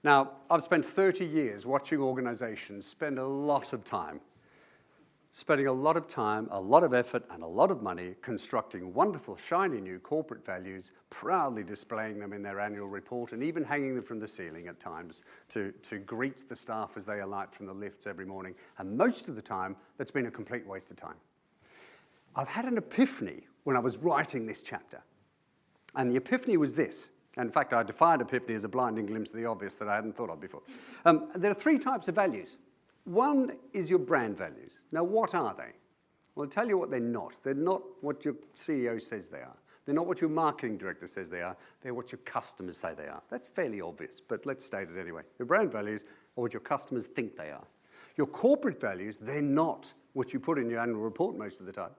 Now, I've spent 30 years watching organizations spending a lot of time, a lot of effort, and a lot of money constructing wonderful, shiny new corporate values, proudly displaying them in their annual report, and even hanging them from the ceiling at times to greet the staff as they alight from the lifts every morning. And most of the time, that's been a complete waste of time. I've had an epiphany when I was writing this chapter. And the epiphany was this. In fact, I defined epiphany as a blinding glimpse of the obvious that I hadn't thought of before. There are three types of values. One is your brand values. Now, what are they? Well, I'll tell you what they're not. They're not what your CEO says they are. They're not what your marketing director says they are. They're what your customers say they are. That's fairly obvious, but let's state it anyway. Your brand values are what your customers think they are. Your corporate values, they're not what you put in your annual report most of the time.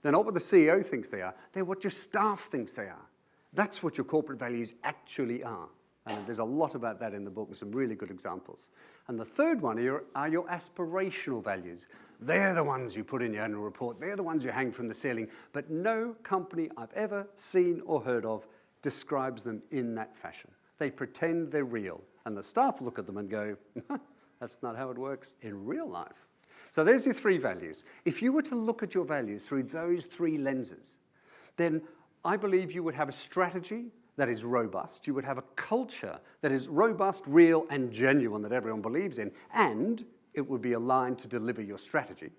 They're not what the CEO thinks they are. They're what your staff thinks they are. That's what your corporate values actually are. And there's a lot about that in the book and some really good examples. And the third one are your aspirational values. They're the ones you put in your annual report. They're the ones you hang from the ceiling. But no company I've ever seen or heard of describes them in that fashion. They pretend they're real. And the staff look at them and go, that's not how it works in real life. So there's your three values. If you were to look at your values through those three lenses, then I believe you would have a strategy that is robust. You would have a culture that is robust, real, and genuine that everyone believes in, and it would be aligned to deliver your strategy.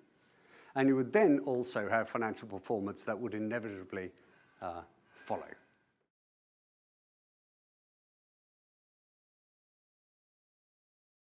And you would then also have financial performance that would inevitably follow.